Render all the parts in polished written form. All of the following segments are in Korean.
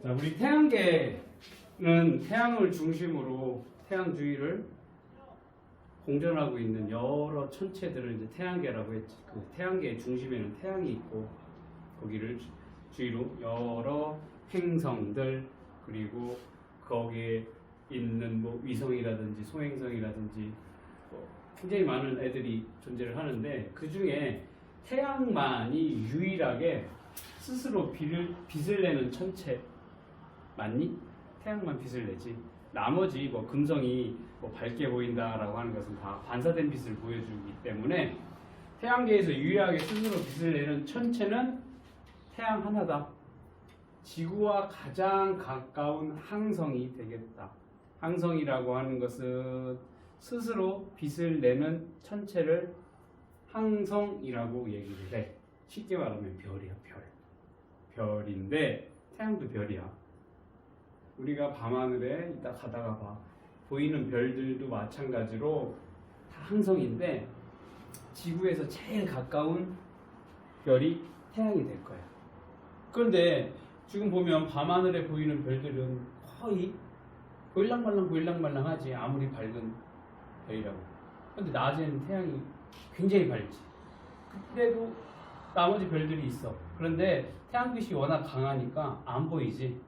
자, 우리 태양계는 태양을 중심으로 태양 주위를 공전하고 있는 여러 천체들을 이제 태양계라고 했지. 그 태양계의 중심에는 태양이 있고 거기를 주위로 여러 행성들 그리고 거기에 있는 뭐 위성이라든지 소행성이라든지 뭐 굉장히 많은 애들이 존재를 하는데 그 중에 태양만이 유일하게 스스로 빛을 내는 천체 맞니? 태양만 빛을 내지. 나머지 뭐 금성이 뭐 밝게 보인다라고 하는 것은 다 반사된 빛을 보여주기 때문에 태양계에서 유일하게 스스로 빛을 내는 천체는 태양 하나다. 지구와 가장 가까운 항성이 되겠다. 항성이라고 하는 것은 스스로 빛을 내는 천체를 항성이라고 얘기를 해. 쉽게 말하면 별이야, 별. 별인데 태양도 별이야. 우리가 밤하늘에 이따 가다가 봐. 보이는 별들도 마찬가지로 다 항성인데 지구에서 제일 가까운 별이 태양이 될 거야. 그런데 지금 보면 밤하늘에 보이는 별들은 거의 보일랑말랑하지. 아무리 밝은 별이라고. 근데 낮에는 태양이 굉장히 밝지. 그때도 나머지 별들이 있어. 그런데 태양빛이 워낙 강하니까 안 보이지.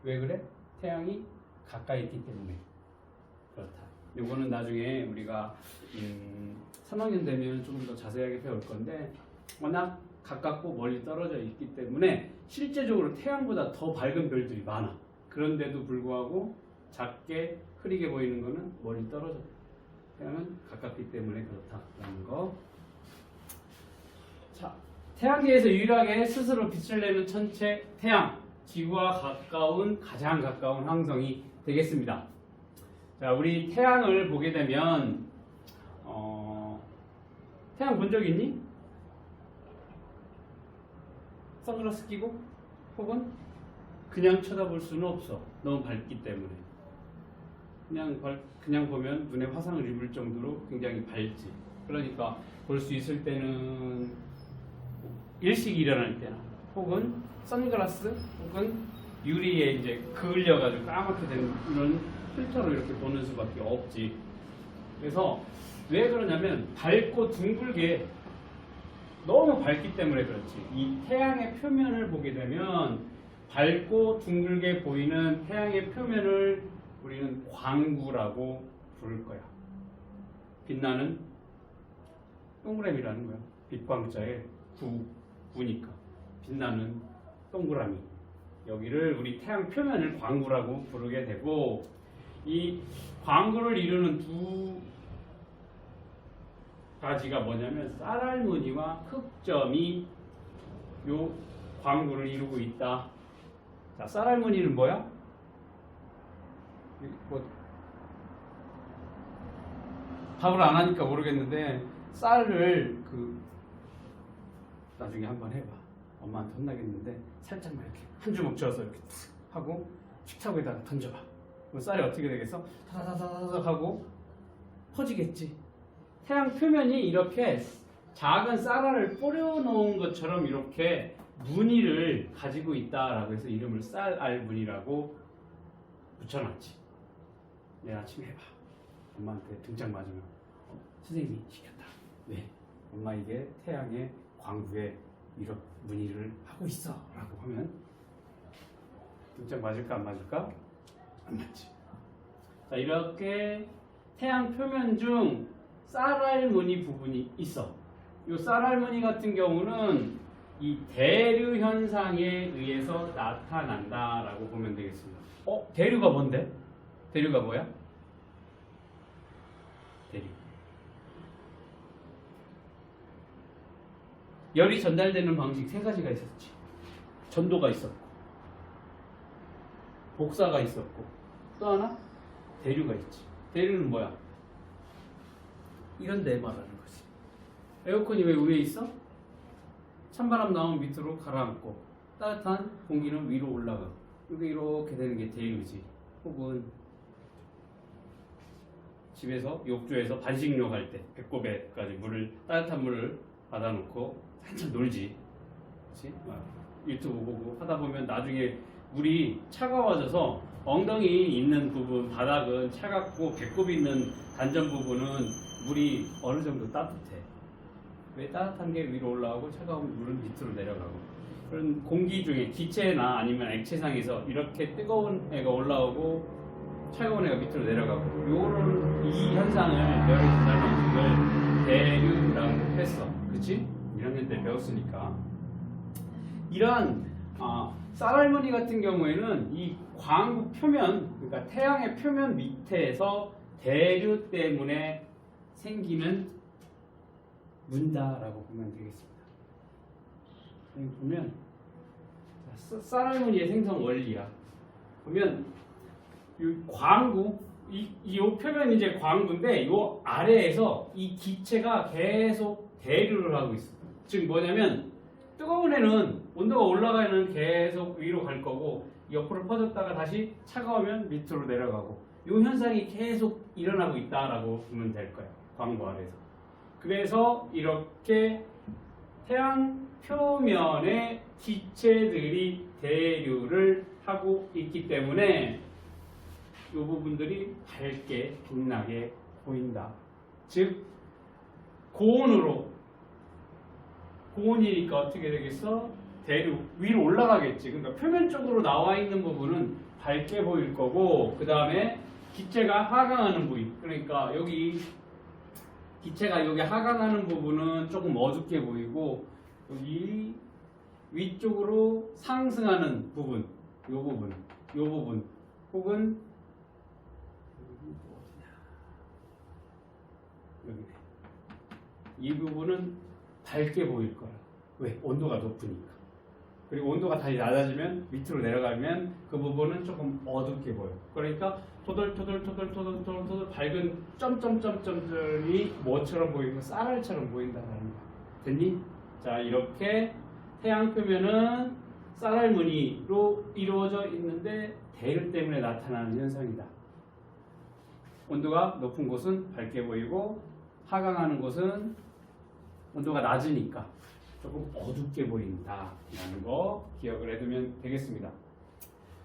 왜 그래? 태양이 가까이 있기 때문에 그렇다. 이거는 나중에 우리가 3학년 되면 조금 더 자세하게 배울 건데 워낙 가깝고 멀리 떨어져 있기 때문에 실제적으로 태양보다 더 밝은 별들이 많아. 그런데도 불구하고 작게 흐리게 보이는 거는 멀리 떨어져. 태양은 가깝기 때문에 그렇다라는 거. 자, 태양계에서 유일하게 스스로 빛을 내는 천체 태양. 지구와 가장 가까운 항성이 되겠습니다. 자, 우리 태양을 보게 되면 태양 본 적 있니? 선글라스 끼고? 혹은 그냥 쳐다볼 수는 없어. 너무 밝기 때문에. 그냥 보면 눈에 화상을 입을 정도로 굉장히 밝지. 그러니까 볼 수 있을 때는 일찍 일어날 때나 혹은 선글라스 혹은 유리에 이제 그을려가지고 까맣게 된 이런 필터로 이렇게 보는 수밖에 없지. 그래서 왜 그러냐면 밝고 둥글게 너무 밝기 때문에 그렇지. 이 태양의 표면을 보게 되면 밝고 둥글게 보이는 태양의 표면을 우리는 광구라고 부를 거야. 빛나는 동그라미라는 거야. 빛광자의 구니까 빛나는 동그라미. 여기를 우리 태양 표면을 광구라고 부르게 되고 이 광구를 이루는 두 가지가 뭐냐면 쌀알무늬와 흑점이 요 광구를 이루고 있다. 자, 쌀알무늬는 뭐야? 답을 안 하니까 모르겠는데 쌀을 나중에 한번 해봐. 엄마한테 혼나겠는데 살짝만 이렇게 한 주먹 쥐어서 이렇게 툭 하고 식탁에다가 던져봐. 그럼 쌀이 어떻게 되겠어? 타다다다닥 하고 퍼지겠지. 태양 표면이 이렇게 작은 쌀알을 뿌려놓은 것처럼 이렇게 무늬를 가지고 있다라고 해서 이름을 쌀알무늬라고 붙여놨지. 내일 아침에 해봐. 엄마한테 등짝 맞으면 선생님이 시켰다. 네, 엄마 이게 태양의 광구에 이런 무늬를 하고 있어 라고 하면 등짝 맞을까 안 맞을까? 안 맞지. 자, 이렇게 태양 표면 중 쌀알무늬 부분이 있어. 이 쌀알무늬 같은 경우는 이 대류 현상에 의해서 나타난다라고 보면 되겠습니다. 대류가 뭔데? 대류가 뭐야? 대류. 열이 전달되는 방식 세 가지가 있었지. 전도가 있었고, 복사가 있었고, 또 하나 대류가 있지. 대류는 뭐야? 이런 데 말하는 거지. 에어컨이 왜 위에 있어? 찬바람 나오면 밑으로 가라앉고 따뜻한 공기는 위로 올라가. 이게 이렇게 되는 게 대류지. 혹은 집에서 욕조에서 반식욕 할 때 배꼽에까지 따뜻한 물을 받아놓고 한참 놀지. 그치? 유튜브 보고 하다 보면 나중에 물이 차가워져서 엉덩이 있는 부분, 바닥은 차갑고 배꼽 있는 단전 부분은 물이 어느 정도 따뜻해. 왜 따뜻한 게 위로 올라가고 차가운 물은 밑으로 내려가고. 그런 공기 중에 기체나 아니면 액체상에서 이렇게 뜨거운 애가 올라오고 차가운 애가 밑으로 내려가고 요런 이 현상을 너희 설명을 대류라고 했어. 그치? 1학년 때 배웠으니까. 이러한 쌀할머니 같은 경우에는 이 광구 표면, 그러니까 태양의 표면 밑에서 대류 때문에 생기는 문다라고 보면 되겠습니다. 여기 보면 쌀할머니의 생성 원리야. 보면 이 광구, 이 표면이 이제 광구인데 이 아래에서 이 기체가 계속 대류를 하고 있어. 즉 뭐냐면 뜨거운 애는 온도가 올라가면 계속 위로 갈 거고 옆으로 퍼졌다가 다시 차가우면 밑으로 내려가고 이 현상이 계속 일어나고 있다라고 보면 될 거야. 광구 아래에서. 그래서 이렇게 태양 표면에 기체들이 대류를 하고 있기 때문에 이 부분들이 밝게 빛나게 보인다. 즉 고온이니까 어떻게 되겠어? 대류 위로 올라가겠지. 그러니까 표면 쪽으로 나와 있는 부분은 밝게 보일 거고 그 다음에 기체가 하강하는 부위, 그러니까 여기 기체가 여기 하강하는 부분은 조금 어둡게 보이고 여기 위쪽으로 상승하는 부분, 요 부분 혹은 여기네. 이 부분은 밝게 보일 거야. 왜? 온도가 높으니까. 그리고 온도가 다시 낮아지면 밑으로 내려가면 그 부분은 조금 어둡게 보여. 그러니까 토돌토돌 밝은 점점점점점이 뭐처럼 보이고 쌀알처럼 보인다는 거야. 됐니? 자, 이렇게 태양 표면은 쌀알 무늬로 이루어져 있는데 대류 때문에 나타나는 현상이다. 온도가 높은 곳은 밝게 보이고 하강하는 곳은 온도가 낮으니까 조금 어둡게 보인다라는 거 기억을 해두면 되겠습니다.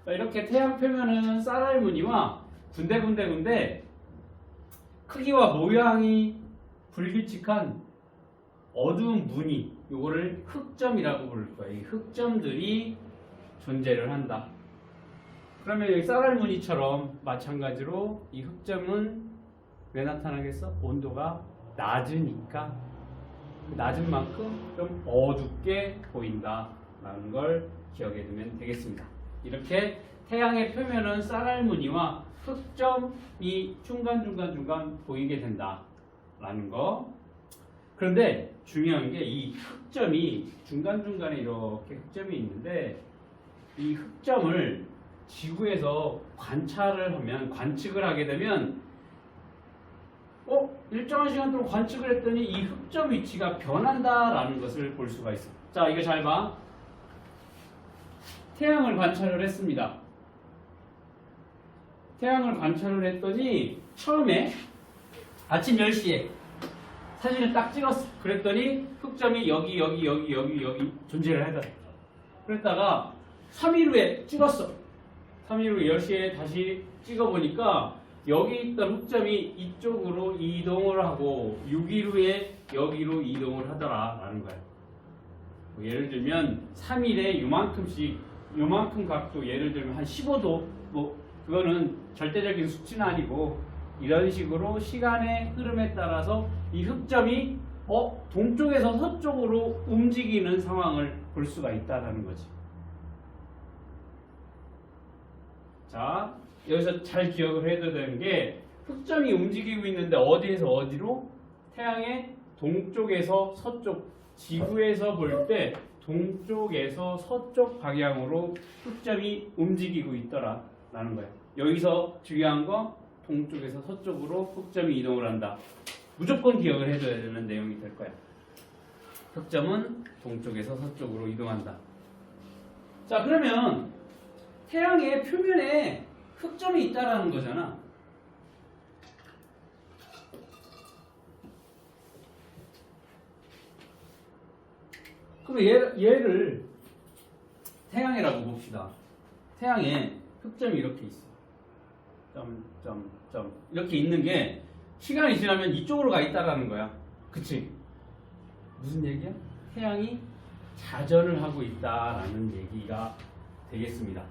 자, 이렇게 태양 표면은 쌀알 무늬와 군데군데 크기와 모양이 불규칙한 어두운 무늬, 요거를 흑점이라고 부를 거예요. 이 흑점들이 존재를 한다. 그러면 여기 쌀알 무늬처럼 마찬가지로 이 흑점은 왜 나타나겠어? 온도가 낮으니까 낮은 만큼 좀 어둡게 보인다라는 걸 기억해 두면 되겠습니다. 이렇게 태양의 표면은 쌀알 무늬와 흑점이 중간중간 보이게 된다라는 거. 그런데 중요한 게 이 흑점이 중간중간에 이렇게 흑점이 있는데 이 흑점을 지구에서 관측을 하게 되면 일정한 시간 동안 관측을 했더니 이 흑점 위치가 변한다라는 것을 볼 수가 있어. 자, 이거 잘 봐. 태양을 관찰을 했습니다. 태양을 관찰을 했더니 처음에 아침 10시에 사진을 딱 찍었어. 그랬더니 흑점이 여기 존재를 하더라. 그랬다가 3일 후에 찍었어. 3일 후 10시에 다시 찍어보니까 여기 있던 흑점이 이쪽으로 이동을 하고 6일 후에 여기로 이동을 하더라라는 거야. 예를 들면 3일에 요만큼 각도, 예를 들면 한 15도, 그거는 절대적인 수치는 아니고 이런 식으로 시간의 흐름에 따라서 이 흑점이 동쪽에서 서쪽으로 움직이는 상황을 볼 수가 있다는 거지. 자, 여기서 잘 기억을 해둬야 되는 게 흑점이 움직이고 있는데 어디에서 어디로? 태양의 동쪽에서 서쪽, 지구에서 볼 때 동쪽에서 서쪽 방향으로 흑점이 움직이고 있더라라는 거예요. 여기서 중요한 거 동쪽에서 서쪽으로 흑점이 이동을 한다. 무조건 기억을 해줘야 되는 내용이 될 거야. 흑점은 동쪽에서 서쪽으로 이동한다. 자, 그러면 태양의 표면에 흑점이 있다라는 거잖아. 그럼 얘를 태양이라고 봅시다. 태양에 흑점이 이렇게 있어. 점 이렇게 있는 게 시간이 지나면 이쪽으로 가 있다라는 거야. 그치? 무슨 얘기야? 태양이 자전을 하고 있다라는 얘기가 되겠습니다.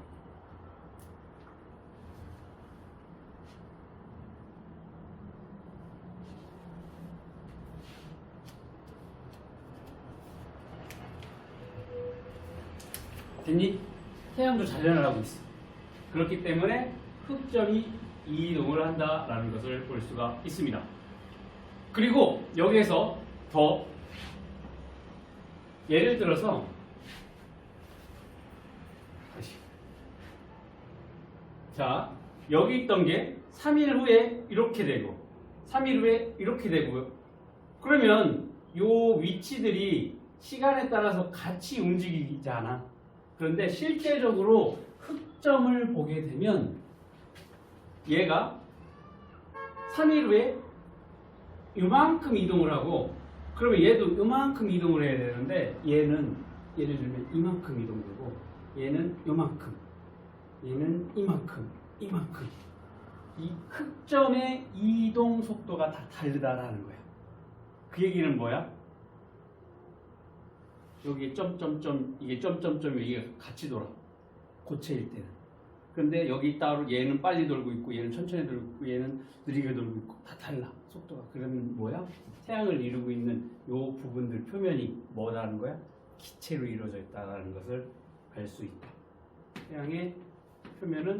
됐니? 태양도 자전을 하고 있어. 그렇기 때문에 흑점이 이동을 한다라는 것을 볼 수가 있습니다. 그리고 여기에서 더 예를 들어서 자, 여기 있던 게 3일 후에 이렇게 되고 3일 후에 이렇게 되고요. 그러면 요 위치들이 시간에 따라서 같이 움직이잖아. 그런데 실제적으로 흑점을 보게 되면 얘가 3일 후에 이만큼 이동을 하고 그러면 얘도 이만큼 이동을 해야 되는데 얘는 예를 들면 이만큼 이동되고 얘는 이만큼 얘는 이만큼 이 흑점의 이동 속도가 다 다르다라는 거야. 그 얘기는 뭐야? 여기 점점점 이게 점점점이 이게 같이 돌아. 고체일 때는. 근데 여기 따로 얘는 빨리 돌고 있고 얘는 천천히 돌고 있고 얘는 느리게 돌고 있고 다 달라. 속도가. 그러면 뭐야? 태양을 이루고 있는 요 부분들 표면이 뭐라는 거야? 기체로 이루어져 있다는 것을 알 수 있다. 태양의 표면은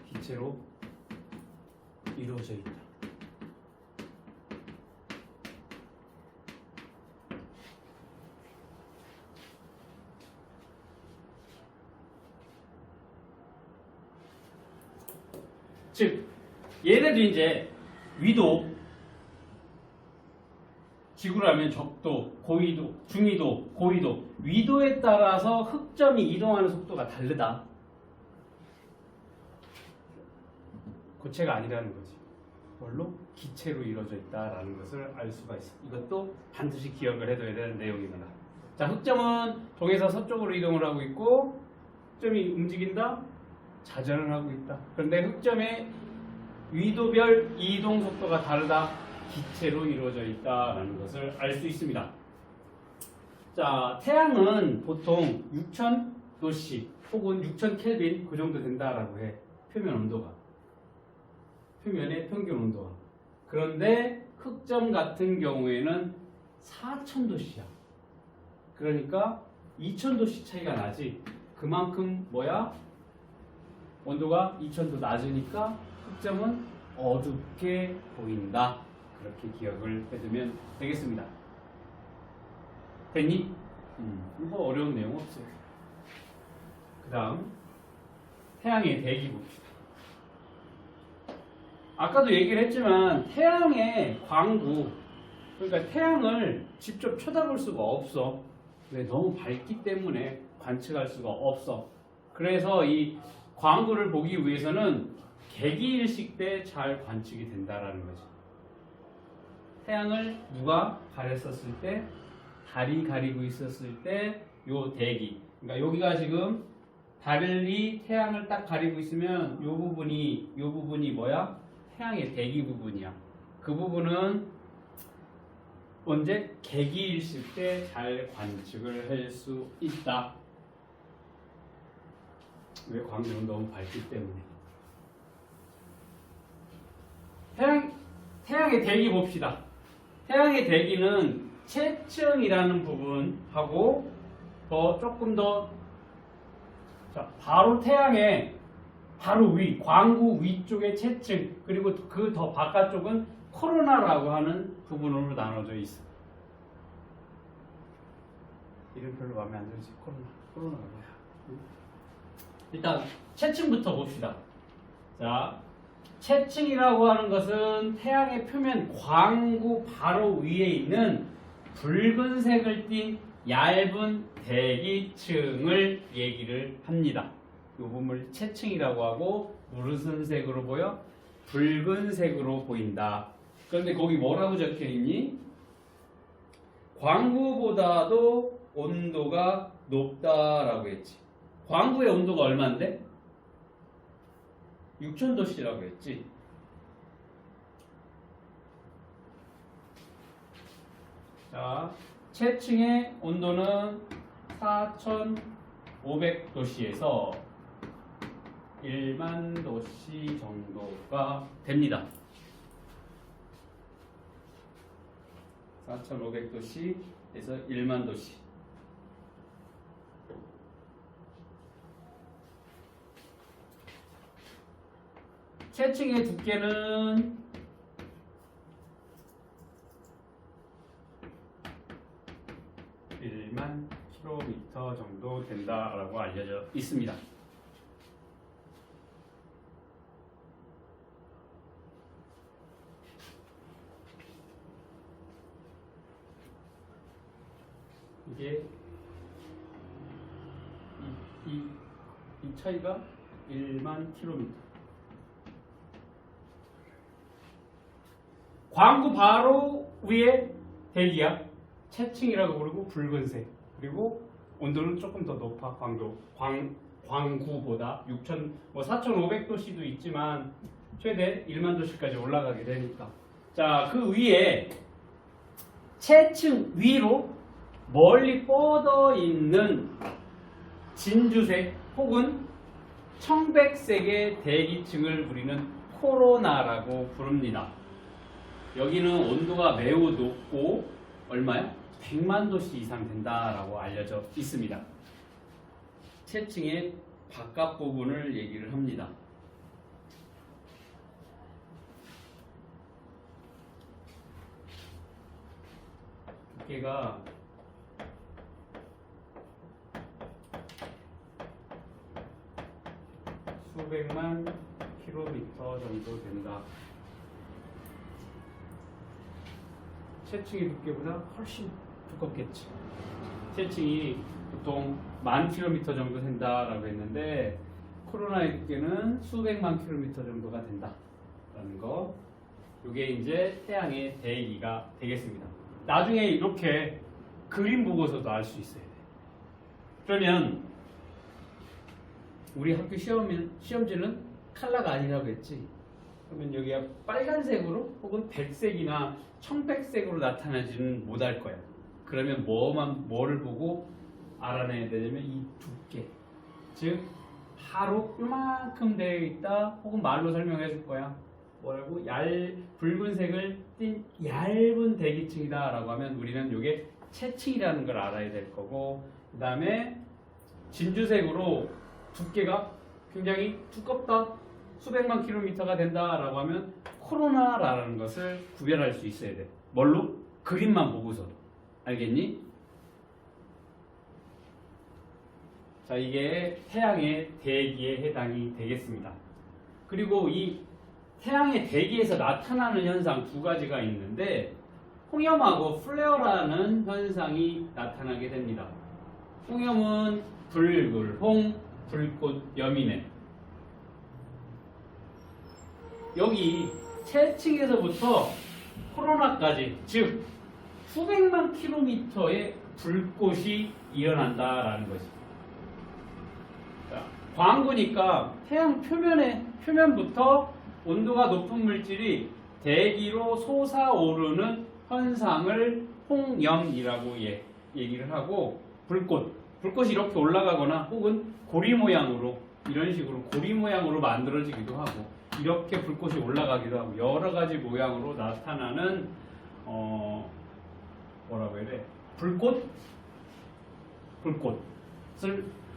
기체로 이루어져 있다. 즉, 얘네도 이제 위도, 지구라면 적도, 고위도, 중위도, 고위도, 위도에 따라서 흑점이 이동하는 속도가 다르다. 고체가 아니라는 거지. 뭘로? 기체로 이루어져 있다라는 것을 알 수가 있어. 이것도 반드시 기억을 해둬야 되는 내용입니다. 자, 흑점은 동에서 서쪽으로 이동을 하고 있고, 흑점이 움직인다? 자전을 하고 있다. 그런데 흑점의 위도별 이동 속도가 다르다. 기체로 이루어져 있다라는 것을 알 수 있습니다. 자, 태양은 보통 6000도씨 혹은 6000켈빈 그 정도 된다라고 해. 표면 온도가. 표면의 평균 온도가. 그런데 흑점 같은 경우에는 4000도씨야. 그러니까 2000도씨 차이가 나지. 그만큼 뭐야? 온도가 2000도 낮으니까 흑점은 어둡게 보인다. 그렇게 기억을 해두면 되겠습니다. 됐니? 뭐 어려운 내용 없어요. 그 다음 태양의 대기 봅시다. 아까도 얘기를 했지만 태양의 광구, 그러니까 태양을 직접 쳐다볼 수가 없어. 왜? 너무 밝기 때문에 관측할 수가 없어. 그래서 이 광구를 보기 위해서는 개기일식 때 잘 관측이 된다라는 거지. 태양을 누가 가렸었을 때, 달이 가리고 있었을 때, 요 대기. 그러니까 여기가 지금 달이 태양을 딱 가리고 있으면 요 부분이 뭐야? 태양의 대기 부분이야. 그 부분은 언제? 개기일식 때 잘 관측을 할 수 있다. 왜? 광구는 너무 밝기 때문에. 태양의 대기 봅시다. 태양의 대기는 채층이라는 부분하고 조금 더 바로 태양의 바로 위, 광구 위쪽의 채층, 그리고 그 더 바깥쪽은 코로나라고 하는 부분으로 나눠져 있어. 이름 별로 마음에 안 들지? 코로나가 뭐야? 일단 채층부터 봅시다. 자, 채층이라고 하는 것은 태양의 표면 광구 바로 위에 있는 붉은색을 띤 얇은 대기층을 얘기를 합니다. 이 부분을 채층이라고 하고 무슨 색으로 보여? 붉은색으로 보인다. 그런데 거기 뭐라고 적혀 있니? 광구보다도 온도가 높다라고 했지. 광구의 온도가 얼마인데? 6000도씨라고 했지. 자, 채층의 온도는 4500도씨에서 1만 도씨 정도가 됩니다. 4500도씨에서 1만 도씨. 채층의 두께는 1만 킬로미터 정도 된다라고 알려져 있습니다. 이게 이 차이가 1만 킬로미터. 광구 바로 위에 대기야. 채층이라고 부르고 붉은색. 그리고 온도는 조금 더 높아. 광구보다 4,500도씨도 있지만 최대 1만 도씨까지 올라가게 되니까. 자, 그 위에 채층 위로 멀리 뻗어 있는 진주색 혹은 청백색의 대기층을 우리는 코로나라고 부릅니다. 여기는 온도가 매우 높고 얼마야? 100만 도씨 이상 된다라고 알려져 있습니다. 채층의 바깥 부분을 얘기를 합니다. 두께가 수백만 킬로미터 정도 된다. 채층의 두께보다 훨씬 두껍겠지. 채층이 보통 10,000킬로미터 정도 된다라고 했는데 코로나의 두께는 수백만 킬로미터 정도가 된다라는 거. 이게 이제 태양의 대기가 되겠습니다. 나중에 이렇게 그림 보고서도 알 수 있어야 돼. 그러면 우리 학교 시험지는 컬러가 아니라고 했지. 그러면 여기가 빨간색으로 혹은 백색이나 청백색으로 나타나지는 못할 거야. 그러면 뭐를 보고 알아내야 되냐면 이 두께. 즉 바로 이만큼 되어 있다. 혹은 말로 설명해 줄 거야. 뭐라고? 붉은색을 띤 얇은 대기층이다 라고 하면 우리는 이게 채층이라는 걸 알아야 될 거고, 그 다음에 진주색으로 두께가 굉장히 두껍다, 수백만 킬로미터가 된다라고 하면 코로나라는 것을 구별할 수 있어야 돼. 뭘로? 그림만 보고서도. 알겠니? 자, 이게 태양의 대기에 해당이 되겠습니다. 그리고 이 태양의 대기에서 나타나는 현상 두 가지가 있는데 홍염하고 플레어라는 현상이 나타나게 됩니다. 홍염은 불굴홍, 불꽃염이네. 여기 채층에서부터 코로나까지, 즉 수백만 킬로미터의 불꽃이 일어난다라는 거지. 자, 광구니까 태양 표면부터 온도가 높은 물질이 대기로 솟아오르는 현상을 홍염이라고 얘기를 하고, 불꽃이 이렇게 올라가거나 혹은 고리 모양으로, 이런 식으로 고리 모양으로 만들어지기도 하고, 이렇게 불꽃이 올라가기도 하고, 여러 가지 모양으로 나타나는 뭐라고 해야 돼? 불꽃을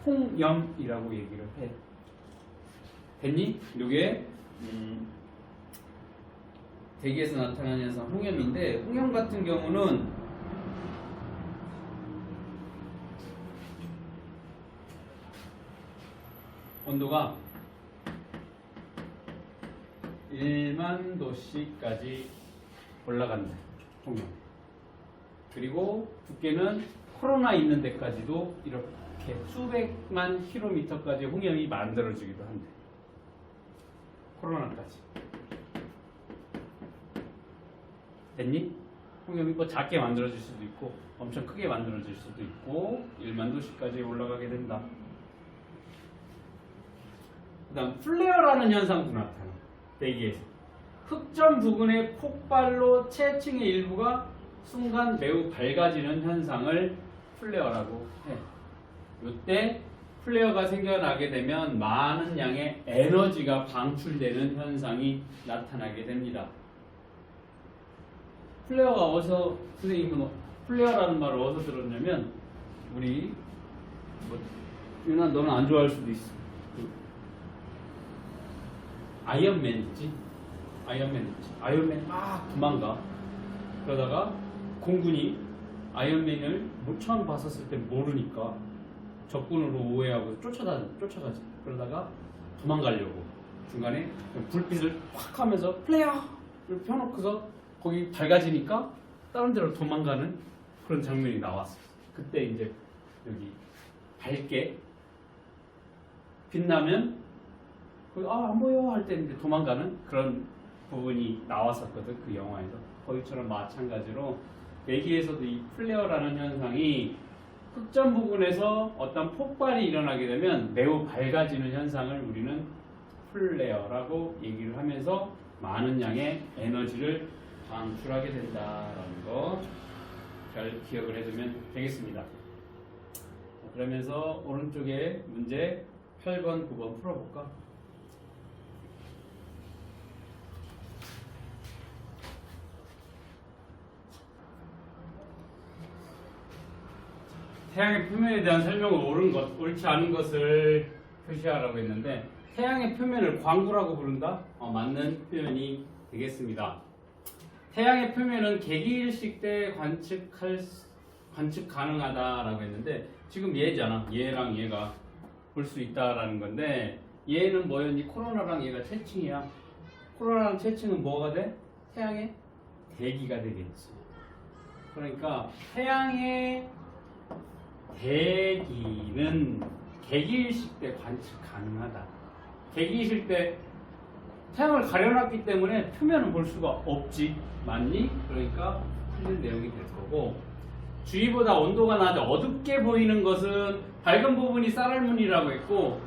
홍염이라고 얘기를 해. 됐니? 이게 대기에서 나타나는 현상 홍염인데, 홍염 같은 경우는 온도가 1만 도씨까지 올라간다. 홍염. 그리고 두께는 코로나 있는 데까지도 이렇게 수백만 킬로미터까지 홍염이 만들어지기도 한대. 코로나까지. 됐니? 홍염이 뭐 작게 만들어질 수도 있고 엄청 크게 만들어질 수도 있고 1만 도씨까지 올라가게 된다. 그다음 플레어라는 현상도 나타나. 대기에서 흑점 부근의 폭발로 체층의 일부가 순간 매우 밝아지는 현상을 플레어라고 해. 이때 플레어가 생겨나게 되면 많은 양의 에너지가 방출되는 현상이 나타나게 됩니다. 플레어가 어디서, 선생님은 플레어라는 말을 어디서 들었냐면, 우리 유나 너는 안 좋아할 수도 있어. 아이언맨 있지? 아이언맨 막 도망가. 그러다가 공군이 아이언맨을 처음 봤었을 때 모르니까 적군으로 오해하고 쫓아가지. 그러다가 도망가려고 중간에 불빛을 확 하면서 플레어를 펴놓고서 거기 밝아지니까 다른 데로 도망가는 그런 장면이 나왔어. 그때 이제 여기 밝게 빛나면 안 보여 할 때 이제 도망가는 그런 부분이 나왔었거든, 그 영화에서. 거기처럼 마찬가지로 대기에서도 이 플레어라는 현상이 흑점 부분에서 어떤 폭발이 일어나게 되면 매우 밝아지는 현상을 우리는 플레어라고 얘기를 하면서 많은 양의 에너지를 방출하게 된다라는 거 잘 기억을 해두면 되겠습니다. 그러면서 오른쪽에 문제 8번, 9번 풀어볼까? 태양의 표면에 대한 설명을 옳지 않은 것을 표시하라고 했는데, 태양의 표면을 광구라고 부른다? 맞는 표현이 되겠습니다. 태양의 표면은 개기일식 때 관측 가능하다라고 했는데, 지금 얘잖아. 얘랑 얘가 볼 수 있다라는 건데, 얘는 뭐였니? 코로나랑 얘가 채층이야. 코로나랑 채층은 뭐가 돼? 태양의 대기가 되겠지. 그러니까 태양의 대기는 개기일식 때 관측 가능하다. 개기일식 때 태양을 가려놨기 때문에 표면을 볼 수가 없지. 맞니? 그러니까 틀린 내용이 될 거고, 주위보다 온도가 낮아 어둡게 보이는 것은 밝은 부분이 쌀알무늬라고 했고,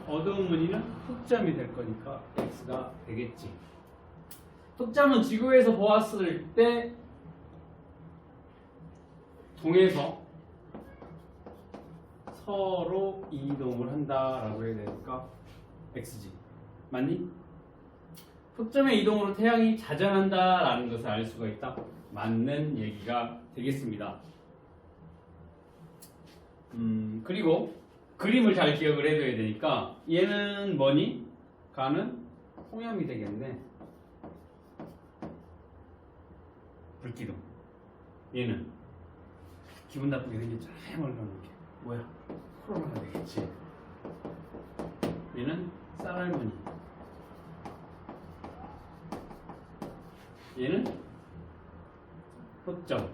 어두운 무늬는 흑점이 될 거니까 X가 되겠지. 흑점은 지구에서 보았을 때 동에서 서로 이동을 한다라고 해야 되니까 X지. 맞니? 흑점의 이동으로 태양이 자전한다라는 것을 알 수가 있다. 맞는 얘기가 되겠습니다. 그리고 그림을 잘 기억을 해둬야 되니까, 얘는 뭐니? 가는 홍염이 되겠네. 불기둥. 얘는 기분 나쁘게 생겼잖아. 해멀러는 게 뭐야? 코로나가 되겠지. 얘는 쌀알무늬. 얘는 흑점.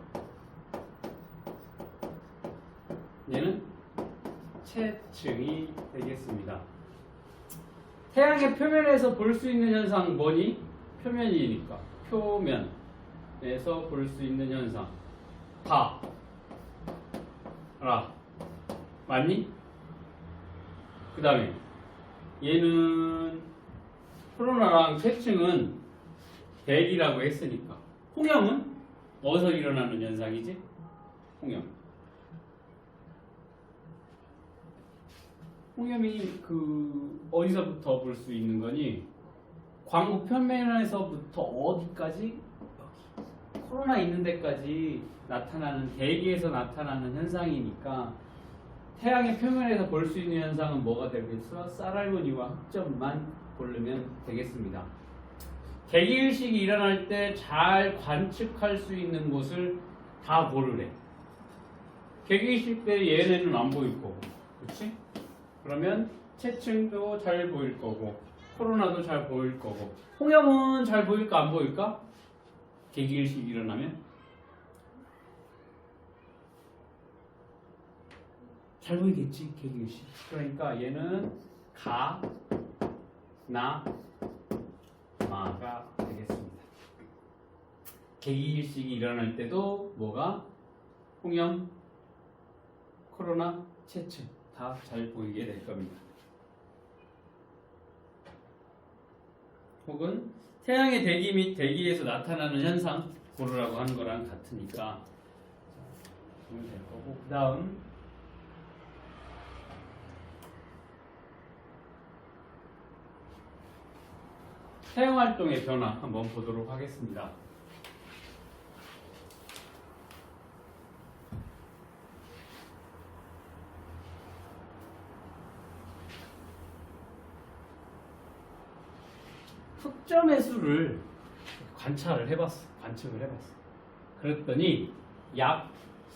얘는 채층이 되겠습니다. 태양의 표면에서 볼 수 있는 현상 뭐니? 표면이니까 표면에서 볼 수 있는 현상 라 맞니? 그 다음에 얘는 코로나랑 채층은 대기라고 했으니까, 홍염은 어디서 일어나는 현상이지? 홍염이 어디서부터 볼 수 있는 거니? 광구 표면에서부터 어디까지? 여기 코로나 있는 데까지 나타나는, 대기에서 나타나는 현상이니까 태양의 표면에서 볼 수 있는 현상은 뭐가 되겠어? 쌀알무늬와 흑점만 고르면 되겠습니다. 개기일식이 일어날 때 잘 관측할 수 있는 곳을 다 고르래. 개기일식 때 얘네는 안 보일 거고, 그렇지? 그러면 채층도 잘 보일 거고, 코로나도 잘 보일 거고, 홍염은 잘 보일까 안 보일까? 개기일식이 일어나면 잘 보이겠지, 개기일식. 그러니까 얘는 가, 나, 마가 되겠습니다. 개기일식이 일어날 때도 뭐가? 홍염, 코로나, 채층 다 잘 보이게 될 겁니다. 혹은 태양의 대기 및 대기에서 나타나는 현상 고르라고 하는 거랑 같으니까 보면 될 거고, 그 다음 태양활동의 변화 한번 보도록 하겠습니다. 흑점의 수를 관측을 해봤어. 그랬더니 약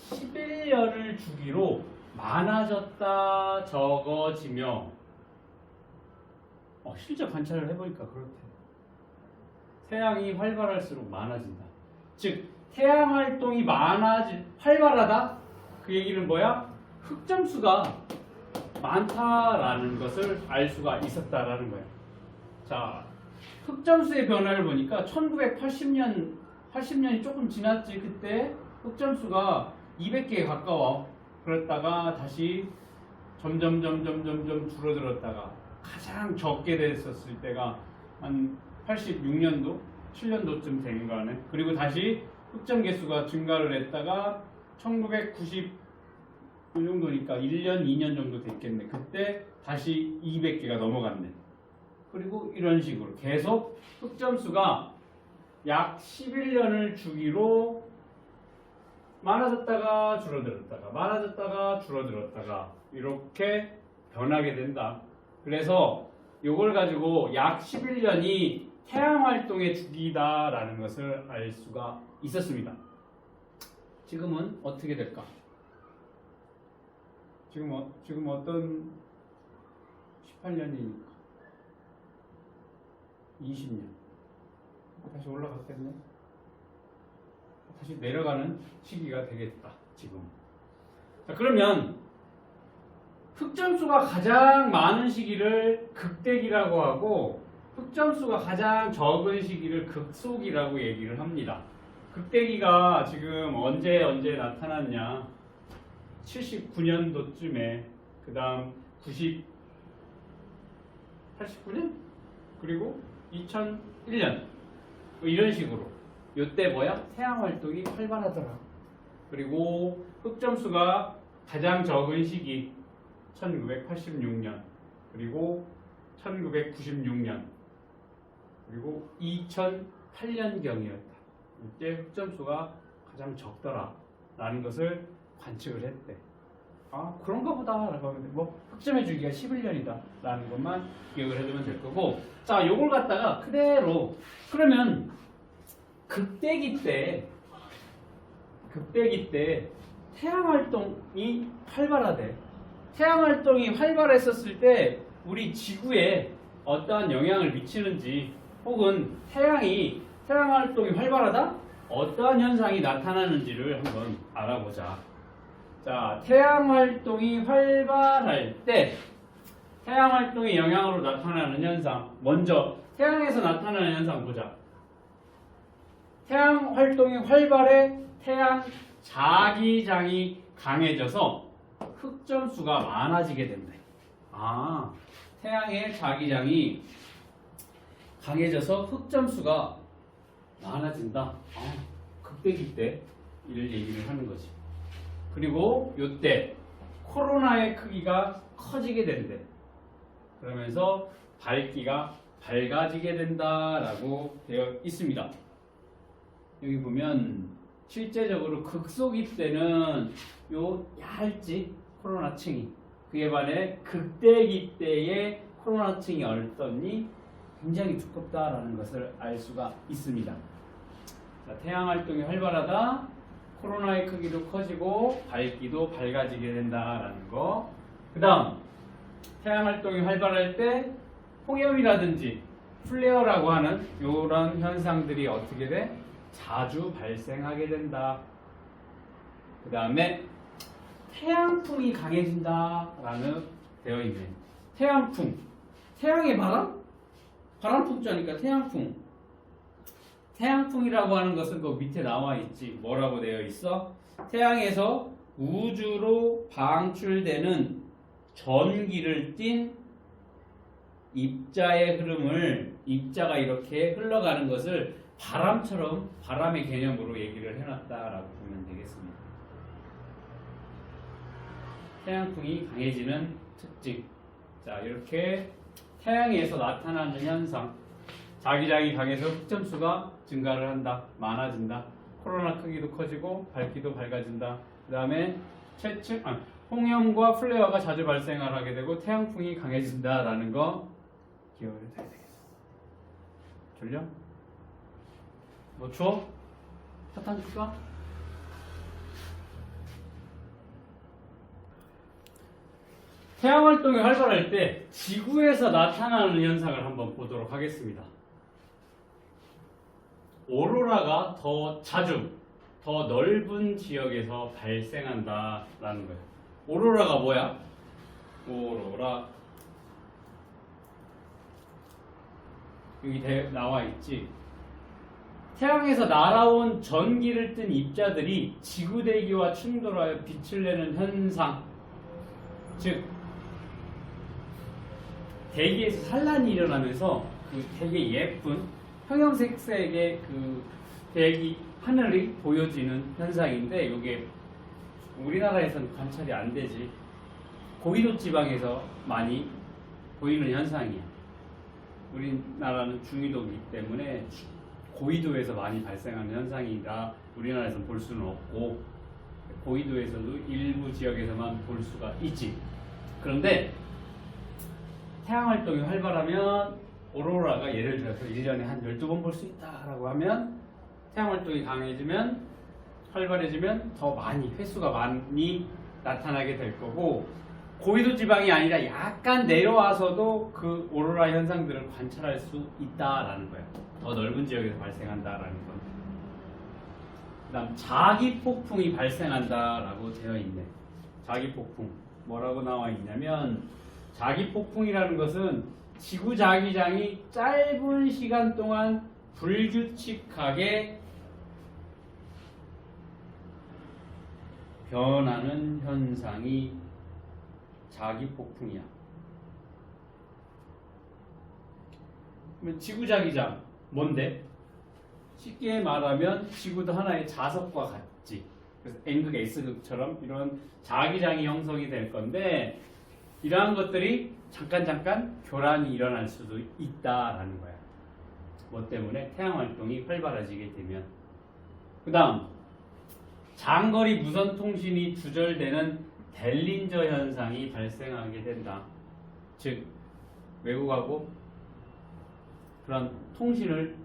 11년을 주기로 많아졌다, 적어지며, 실제 관찰을 해보니까 그렇대. 태양이 활발할수록 많아진다. 즉 태양 활동이 활발하다? 그 얘기는 뭐야? 흑점수가 많다라는 것을 알 수가 있었다라는 거야. 자, 흑점수의 변화를 보니까 1980년이 조금 지났지. 그때 흑점수가 200개에 가까워. 그랬다가 다시 점점 줄어들었다가 가장 적게 됐었을 때가 한 86년도, 7년도쯤 된 거 아네. 그리고 다시 흑점 개수가 증가를 했다가 1990 그 정도니까 1년, 2년 정도 됐겠네. 그때 다시 200개가 넘어갔네. 그리고 이런 식으로 계속 흑점수가 약 11년을 주기로 많아졌다가 줄어들었다가 이렇게 변하게 된다. 그래서 이걸 가지고 약 11년이 태양 활동의 주기다라는 것을 알 수가 있었습니다. 지금은 어떻게 될까? 지금 어떤 18년이니까 20년 다시 올라갔겠네. 다시 내려가는 시기가 되겠다. 지금. 자, 그러면 흑점수가 가장 많은 시기를 극대기라고 하고 흑점수가 가장 적은 시기를 극소기라고 얘기를 합니다. 극대기가 지금 언제 나타났냐? 79년도쯤에, 그 다음 89년? 그리고 2001년 이런 식으로. 요때 뭐야? 태양 활동이 활발하더라. 그리고 흑점수가 가장 적은 시기 1986년, 그리고 1996년, 그리고 2008년경이었다. 이때 흑점수가 가장 적더라 라는 것을 관측을 했대. 그런가 보다 라고 하는데, 흑점의 주기가 11년이다 라는 것만 기억을 해두면 될 거고, 자, 요걸 갖다가 그대로, 그러면 극대기 때 태양 활동이 활발하대. 태양 활동이 활발했었을 때 우리 지구에 어떠한 영향을 미치는지, 혹은 태양 활동이 활발하다? 어떠한 현상이 나타나는지를 한번 알아보자. 자, 태양 활동이 활발할 때 태양 활동의 영향으로 나타나는 현상, 먼저 태양에서 나타나는 현상 보자. 태양 활동이 활발해 태양 자기장이 강해져서 흑점수가 많아지게 된대. 태양의 자기장이 강해져서 흑점수가 많아진다. 극대기 때 이를 얘기를 하는 거지. 그리고 요때 코로나의 크기가 커지게 된대. 그러면서 밝기가 밝아지게 된다라고 되어 있습니다. 여기 보면 실제적으로 극소기 때는 요 얇지 코로나층이, 그에 반해 극대기 때의 코로나층이 어떻니? 굉장히 두껍다라는 것을 알 수가 있습니다. 자, 태양 활동이 활발하다, 코로나의 크기도 커지고 밝기도 밝아지게 된다라는 거. 그 다음 태양 활동이 활발할 때 폭염이라든지 플레어라고 하는 이런 현상들이 어떻게 돼? 자주 발생하게 된다. 그 다음에 태양풍이 강해진다라는 되어 있네. 태양풍, 태양의 바람풍자니까 태양풍. 태양풍이라고 하는 것은 그 밑에 나와 있지. 뭐라고 되어 있어? 태양에서 우주로 방출되는 전기를 띤 입자의 흐름을 입자가 이렇게 흘러가는 것을 바람처럼 바람의 개념으로 얘기를 해놨다라고 보면 되겠습니다. 태양풍이 강해지는 특징. 자, 이렇게 태양에서 나타나는 현상. 자기장이 강해서 흑점수가 증가를 한다, 많아진다. 코로나 크기도 커지고 밝기도 밝아진다. 그 다음에 홍염과 플레어가 자주 발생을 하게 되고 태양풍이 강해진다라는 거 기억을 해둬야 되겠어. 졸려? 뭐 추워? 사탕 줄까? 태양 활동이 활발할 때 지구에서 나타나는 현상을 한번 보도록 하겠습니다. 오로라가 더 자주, 더 넓은 지역에서 발생한다라는 거예요. 오로라가 뭐야? 오로라 여기 나와 있지. 태양에서 날아온 전기를 뜬 입자들이 지구 대기와 충돌하여 빛을 내는 현상, 즉 대기에서 산란이 일어나면서 그 되게 예쁜 형형색색의 그 대기 하늘이 보여지는 현상인데 이게 우리나라에서는 관찰이 안 되지. 고위도 지방에서 많이 보이는 현상이야. 우리나라는 중위도이기 때문에 고위도에서 많이 발생하는 현상이라 우리나라에서는 볼 수는 없고 고위도에서도 일부 지역에서만 볼 수가 있지. 그런데 태양 활동이 활발하면 오로라가 예를 들어서 1년에 한 12번 볼 수 있다라고 하면 태양 활동이 강해지면 활발해지면 더 많이 횟수가 많이 나타나게 될 거고 고위도 지방이 아니라 약간 내려와서도 그 오로라 현상들을 관찰할 수 있다라는 거예요. 더 넓은 지역에서 발생한다라는 건. 그다음 자기폭풍이 발생한다라고 되어 있네. 자기폭풍 뭐라고 나와 있냐면 자기폭풍이라는 것은 지구 자기장이 짧은 시간 동안 불규칙하게 변하는 현상이 자기폭풍이야. 그러면 지구 자기장 뭔데? 쉽게 말하면 지구도 하나의 자석과 같지. 그래서 N극, S극처럼 이런 자기장이 형성이 될 건데 이러한 것들이 잠깐 교란이 일어날 수도 있다라는 거야. 뭐 때문에? 태양 활동이 활발해지게 되면. 그 다음 장거리 무선 통신이 두절되는 델린저 현상이 발생하게 된다. 즉 외국하고 그런 통신을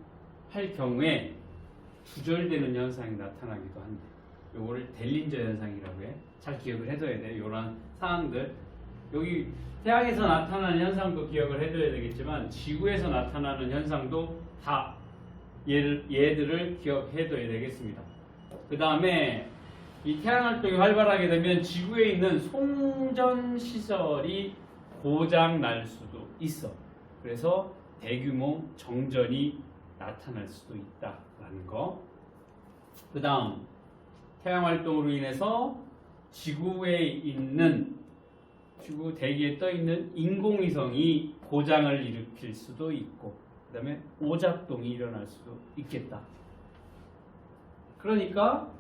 할 경우에 두절되는 현상이 나타나기도 한다. 요거를 델린저 현상이라고 해. 잘 기억을 해둬야 돼. 요런 상황들. 여기 태양에서 나타나는 현상도 기억을 해둬야 되겠지만 지구에서 나타나는 현상도 다 얘들을 기억해둬야 되겠습니다. 그 다음에 이 태양 활동이 활발하게 되면 지구에 있는 송전 시설이 고장 날 수도 있어. 그래서 대규모 정전이 나타날 수도 있다라는 거. 그 다음 태양 활동으로 인해서 지구에 있는 지구 대기에 떠 있는 인공위성이 고장을 일으킬 수도 있고, 그 다음에 오작동이 일어날 수도 있겠다. 그러니까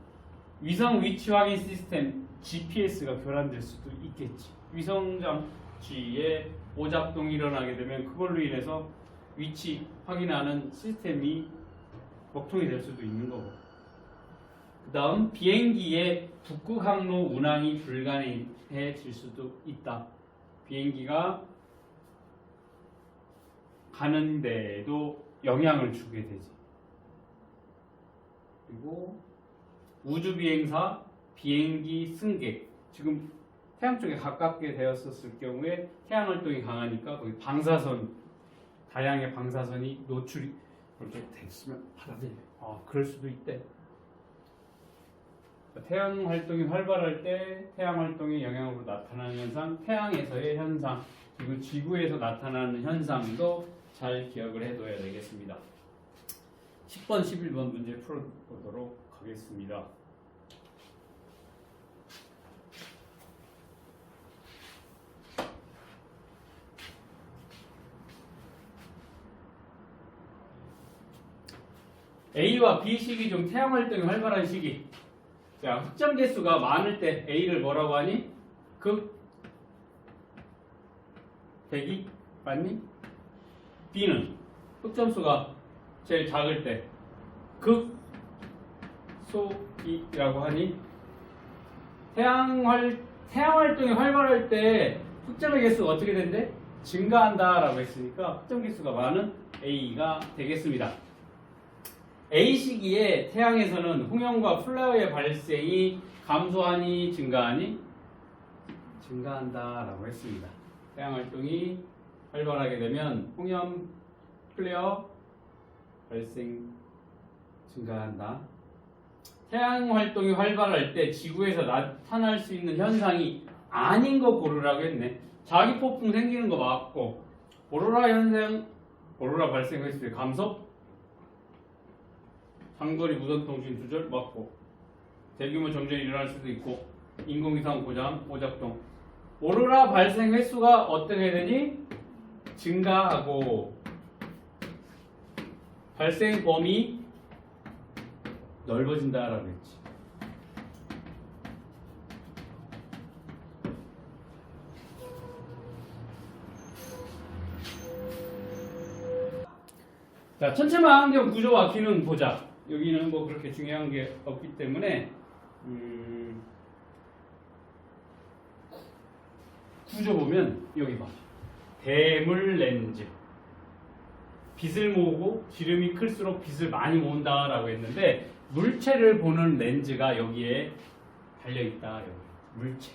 위성 위치 확인 시스템 GPS가 교란될 수도 있겠지. 위성 장치에 오작동이 일어나게 되면 그걸로 인해서 위치 확인하는 시스템이 먹통이 될 수도 있는 거고. 그 다음 비행기의 북극 항로 운항이 불가능해질 수도 있다. 비행기가 가는 데에도 영향을 주게 되지. 그리고 우주비행사 비행기 승객, 지금 태양 쪽에 가깝게 되었었을 경우에 태양 활동이 강하니까 거기 방사선, 다양의 방사선이 노출이 그렇게 됐으면 받아들여. 그럴 수도 있대. 태양 활동이 활발할 때 태양 활동의 영향으로 나타나는 현상, 태양에서의 현상, 그리고 지구에서 나타나는 현상도 잘 기억을 해둬야 되겠습니다. 10번, 11번 문제 풀어보도록 하겠습니다. A와 B 시기 중 태양 활동이 활발한 시기. 자, 흑점 개수가 많을 때 A를 뭐라고 하니? 극 대기 맞니? B는 흑점수가 제일 작을 때 극 소이라고 하니? 태양 활동이 활발할 때 흑점의 개수가 어떻게 된대? 증가한다라고 했으니까 흑점 개수가 많은 A가 되겠습니다. A 시기에 태양에서는 홍역과 플라어의 발생이 감소하니 증가하니? 증가한다라고 했습니다. 태양 활동이 활발하게 되면 홍역, 플레어 발생 증가한다. 태양 활동이 활발할 때 지구에서 나타날 수 있는 현상이 아닌 거 고르라고 했네. 자기 폭풍 생기는 거 맞고, 오로라 현상, 오로라 발생 횟수의 감소, 장거리 무선통신 두절 맞고, 대규모 정전이 일어날 수도 있고, 인공위성 고장, 오작동. 오로라 발생 횟수가 어떻게 되니? 증가하고, 발생 범위 넓어진다라고 했지. 자, 천체망원경 구조와 기능 보자. 여기는 뭐 그렇게 중요한 게 없기 때문에 구조 보면 여기 봐. 대물 렌즈. 빛을 모으고 기름이 클수록 빛을 많이 모은다라고 했는데 물체를 보는 렌즈가 여기에 달려있다. 여기. 물체.